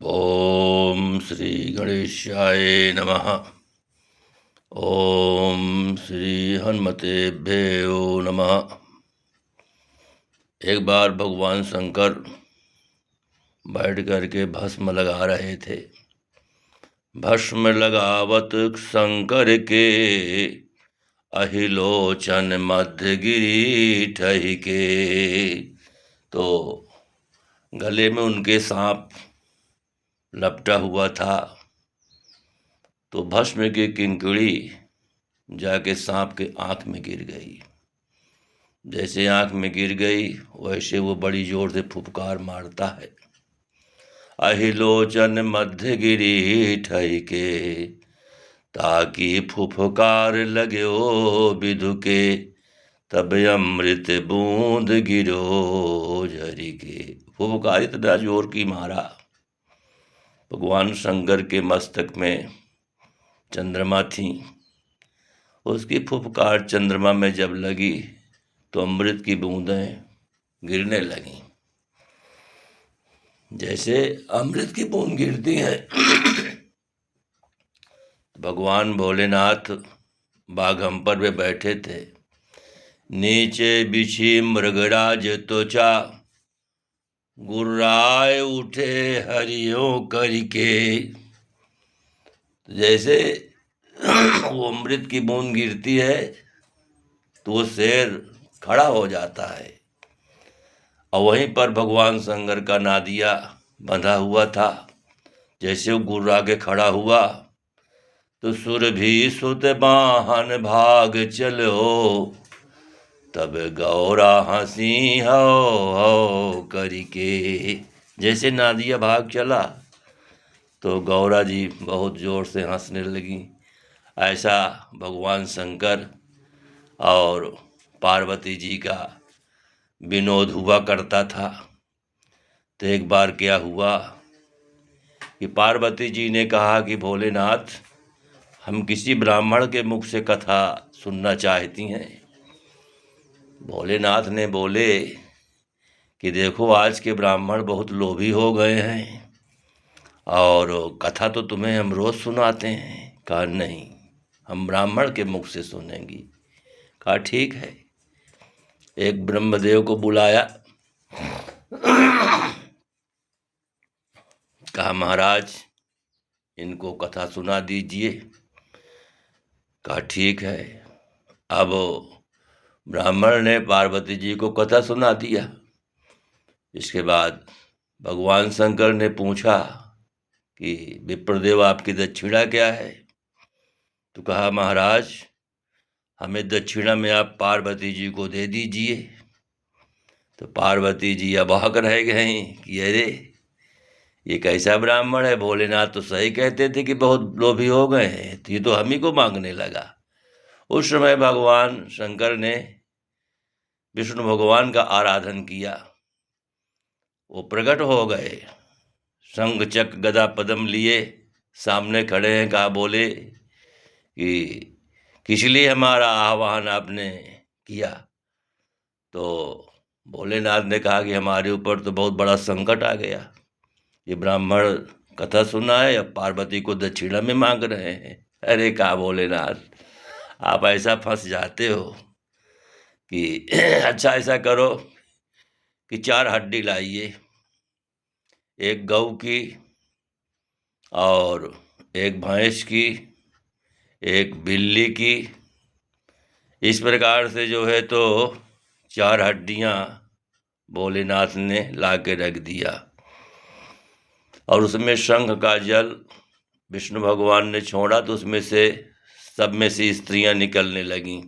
ओम श्री गणेशाय नमः। ओम श्री हनुमतेभ्यो नमः। एक बार भगवान शंकर बैठ करके भस्म लगा रहे थे। भस्म लगावत शंकर के, अहिलोचन मध्य गिरी ठहि के। तो गले में उनके सांप लपटा हुआ था, तो भस्म की किंकड़ी जाके सांप के आंख में गिर गई। जैसे आंख में गिर गई वैसे वो बड़ी जोर से फुफकार मारता है, अहिलोचन मध्य गिरी ठहि के, ताकि फुफकार लगो विधु के, तब अमृत बूंद गिरो झरी के। फुफकार इतना जोर की मारा, भगवान शंकर के मस्तक में चंद्रमा थी, उसकी फुफकार चंद्रमा में जब लगी तो अमृत की बूंदें गिरने लगीं। जैसे अमृत की बूंद गिरती है, भगवान भोलेनाथ बाघंपर पे बैठे थे। नीचे बिछी मृगराज त्वचा, गुर्राए उठे हरियों करके। जैसे वो अमृत की बूंद गिरती है तो वो शेर खड़ा हो जाता है, और वहीं पर भगवान शंकर का नादिया बंधा हुआ था। जैसे वो गुर्रा के खड़ा हुआ तो सुरभि सुत बाहन भाग चलो, तब गौरा हंसी हो करके। जैसे नादिया भाग चला तो गौरा जी बहुत जोर से हंसने लगी। ऐसा भगवान शंकर और पार्वती जी का विनोद हुआ करता था। तो एक बार क्या हुआ कि पार्वती जी ने कहा कि भोलेनाथ, हम किसी ब्राह्मण के मुख से कथा सुनना चाहती हैं। भोलेनाथ ने बोले कि देखो, आज के ब्राह्मण बहुत लोभी हो गए हैं और कथा तो तुम्हें हम रोज सुनाते हैं। कहा नहीं, हम ब्राह्मण के मुख से सुनेंगी। कहा ठीक है। एक ब्रह्मदेव को बुलाया, कहा महाराज इनको कथा सुना दीजिए। कहा ठीक है। अब ब्राह्मण ने पार्वती जी को कथा सुना दिया। इसके बाद भगवान शंकर ने पूछा कि विप्रदेव आपकी दक्षिणा क्या है। तो कहा महाराज, हमें दक्षिणा में आप पार्वती जी को दे दीजिए। तो पार्वती जी अवाक रह गए कि अरे ये कैसा ब्राह्मण है, भोलेनाथ तो सही कहते थे कि बहुत लोभी हो गए हैं, तो ये तो हम ही को मांगने लगा। उस समय भगवान शंकर ने विष्णु भगवान का आराधन किया। वो प्रकट हो गए, शंख चक्र गदा पद्म लिए सामने खड़े हैं। कहा बोले कि किस लिए हमारा आह्वान आपने किया। तो भोलेनाथ ने कहा कि हमारे ऊपर तो बहुत बड़ा संकट आ गया। ये ब्राह्मण कथा सुना है, अब पार्वती को दक्षिणा में मांग रहे हैं। अरे कहा भोलेनाथ, आप ऐसा फंस जाते हो कि अच्छा ऐसा करो कि 4 हड्डी लाइए, एक गऊ की और एक भैंस की, एक बिल्ली की। इस प्रकार से जो है तो 4 हड्डियां भोलेनाथ ने ला के रख दिया, और उसमें शंख का जल विष्णु भगवान ने छोड़ा तो उसमें से सब में से स्त्रियां निकलने लगीं।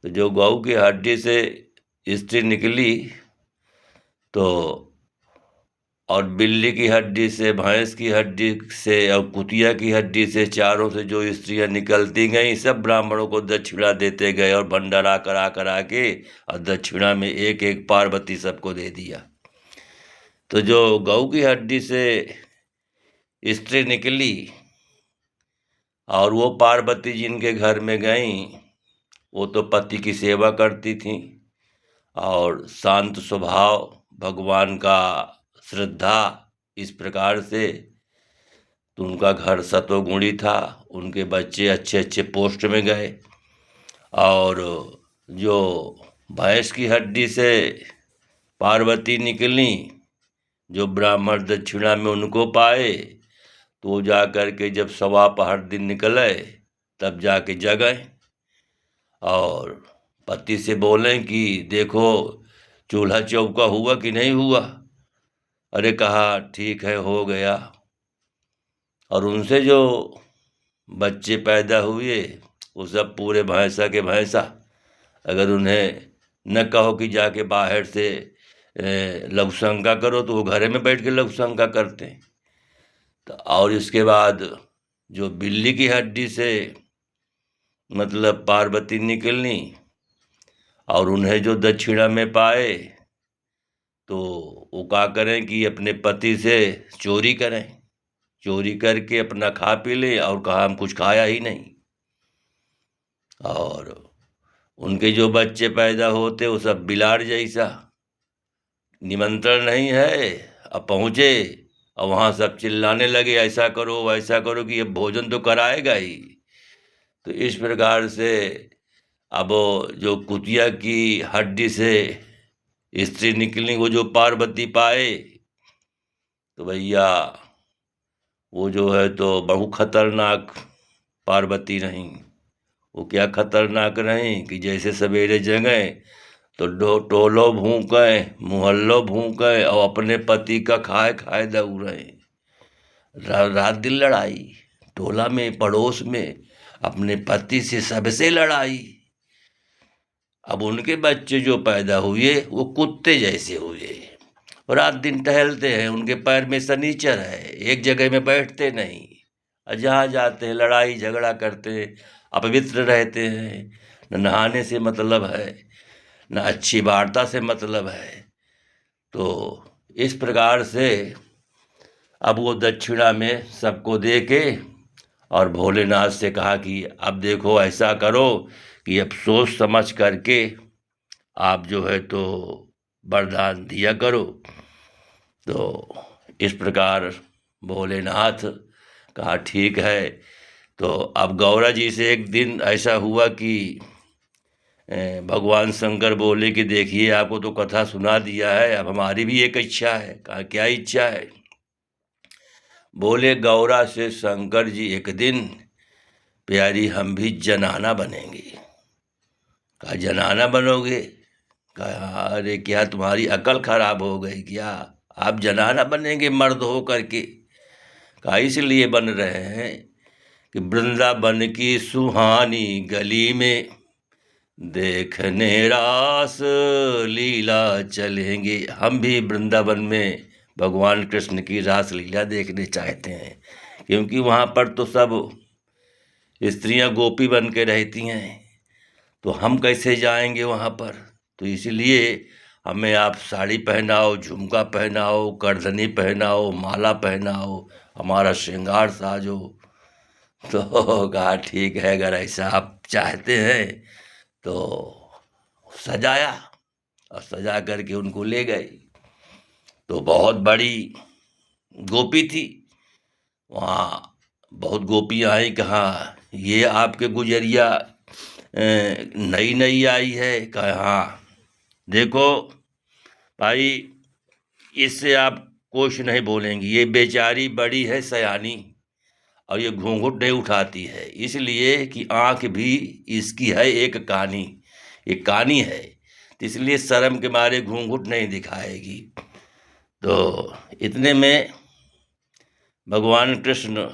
तो जो गऊ की हड्डी से स्त्री निकली तो, और बिल्ली की हड्डी से, भैंस की हड्डी से और कुतिया की हड्डी से, चारों से जो स्त्रियां निकलती गईं, सब ब्राह्मणों को दक्षिणा देते गए और भंडारा करा के, और दक्षिणा में एक एक पार्वती सबको दे दिया। तो जो गऊ की हड्डी से स्त्री निकली और वो पार्वती जिनके घर में गईं, वो तो पति की सेवा करती थीं और शांत स्वभाव, भगवान का श्रद्धा इस प्रकार से तो उनका घर सतोगुणी था, उनके बच्चे अच्छे अच्छे पोस्ट में गए। और जो भैंस की हड्डी से पार्वती निकली, जो ब्राह्मण दक्षिणा में उनको पाए, तो वो जा कर के जब सवा पहर दिन निकले तब जाके जगे और पति से बोले कि देखो चूल्हा चौका हुआ कि नहीं हुआ। अरे कहा ठीक है, हो गया। और उनसे जो बच्चे पैदा हुए वो सब पूरे भैंसा के भैंसा। अगर उन्हें न कहो कि जाके बाहर से लघुशंका करो तो वो घरे में बैठ के लघुशंका करते हैं। तो और इसके बाद जो बिल्ली की हड्डी से मतलब पार्वती निकलनी और उन्हें जो दक्षिणा में पाए, तो वो क्या करें कि अपने पति से चोरी करें, चोरी करके अपना खा पी ले। और कहा हम कुछ खाया ही नहीं। और उनके जो बच्चे पैदा होते वो सब बिलाड़ जैसा, निमंत्रण नहीं है, अब पहुँचे और वहाँ सब चिल्लाने लगे ऐसा करो वैसा करो कि अब भोजन तो कराएगा ही। तो इस प्रकार से अब जो कुतिया की हड्डी से स्त्री निकली वो जो पार्वती पाए, तो भैया वो जो है तो बहु खतरनाक पार्वती नहीं। वो क्या खतरनाक रही कि जैसे सवेरे जगे तो टोलो भूके मुहल्लो भूके और अपने पति का खाए खाए दऊ रहे। रात दिन लड़ाई, टोला में पड़ोस में अपने पति से सबसे लड़ाई। अब उनके बच्चे जो पैदा हुए वो कुत्ते जैसे हुए, रात दिन टहलते हैं, उनके पैर में शनीचर है, एक जगह में बैठते नहीं, जहाँ जाते हैं लड़ाई झगड़ा करते हैं, अपवित्र रहते हैं, न नहाने से मतलब है न अच्छी वार्ता से मतलब है। तो इस प्रकार से अब वो दक्षिणा में सबको दे के और भोलेनाथ से कहा कि अब देखो ऐसा करो कि अब सोच समझ करके आप जो है तो वरदान दिया करो। तो इस प्रकार भोलेनाथ कहा ठीक है। तो अब गौरा जी से एक दिन ऐसा हुआ कि भगवान शंकर बोले कि देखिए आपको तो कथा सुना दिया है, अब हमारी भी एक इच्छा है। कहा क्या इच्छा है? बोले गौरा से शंकर जी एक दिन प्यारी हम भी जनाना बनेंगे। कहा जनाना बनोगे? कहा अरे क्या तुम्हारी अकल खराब हो गई क्या, आप जनाना बनेंगे मर्द हो करके? कहा इसलिए बन रहे हैं कि वृंदावन की सुहानी गली में देखने रास लीला चलेंगे। हम भी वृंदावन में भगवान कृष्ण की रास लीला देखने चाहते हैं, क्योंकि वहाँ पर तो सब स्त्रियां गोपी बन के रहती हैं, तो हम कैसे जाएंगे वहाँ पर? तो इसलिए हमें आप साड़ी पहनाओ, झुमका पहनाओ, करधनी पहनाओ, माला पहनाओ, हमारा श्रृंगार साजो। तो कहा ठीक है, अगर ऐसा आप चाहते हैं तो सजाया और सजा करके उनको ले गए। तो बहुत बड़ी गोपी थी, वहाँ बहुत गोपियाँ आई। कहा ये आपके गुजरिया नई नई आई है? कहा हाँ। देखो भाई, इससे आप कुछ नहीं बोलेंगी, ये बेचारी बड़ी है सयानी और ये घूंघट नहीं उठाती है, इसलिए कि आँख भी इसकी है एक कानी, एक कानी है, तो इसलिए शर्म के मारे घूंघट नहीं दिखाएगी। तो इतने में भगवान कृष्ण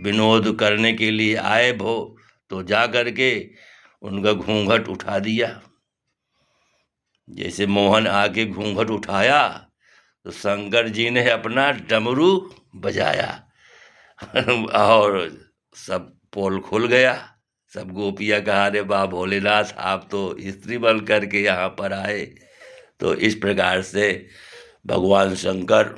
विनोद करने के लिए आए भो, तो जा करके उनका घूंघट उठा दिया। जैसे मोहन आके घूंघट उठाया तो शंकर जी ने अपना डमरू बजाया और सब पोल खुल गया। सब गोपियाँ कहा अरे वाह भोलेनाथ, आप तो स्त्री बन करके यहाँ पर आए। तो इस प्रकार से भगवान शंकर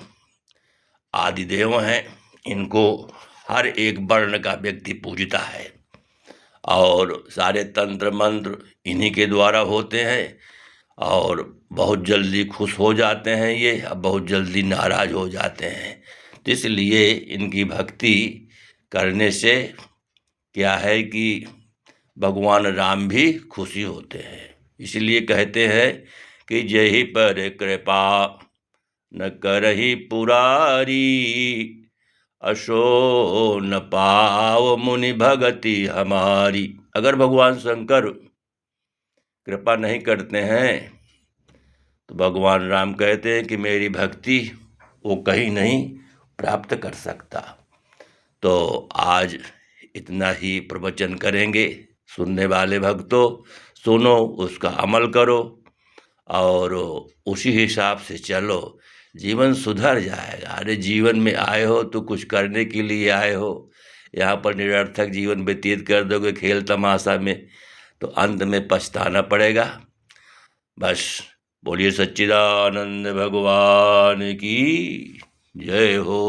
आदिदेव हैं, इनको हर एक वर्ण का व्यक्ति पूजता है और सारे तंत्र मंत्र इन्हीं के द्वारा होते हैं। और बहुत जल्दी खुश हो जाते हैं ये, बहुत जल्दी नाराज हो जाते हैं। तो इसलिए इनकी भक्ति करने से क्या है कि भगवान राम भी खुशी होते हैं। इसलिए कहते हैं कि जहि पर कृपा न करहि पुरारी, असो न पाव मुनि भगति हमारी। अगर भगवान शंकर कृपा नहीं करते हैं तो भगवान राम कहते हैं कि मेरी भक्ति वो कहीं नहीं प्राप्त कर सकता। तो आज इतना ही प्रवचन करेंगे। सुनने वाले भक्तों, सुनो, उसका अमल करो और उसी हिसाब से चलो, जीवन सुधर जाएगा। अरे जीवन में आए हो तो कुछ करने के लिए आए हो, यहाँ पर निरर्थक जीवन व्यतीत कर दोगे खेल तमाशा में, तो अंत में पछताना पड़ेगा। बस बोलिए सच्चिदानंद भगवान की जय हो।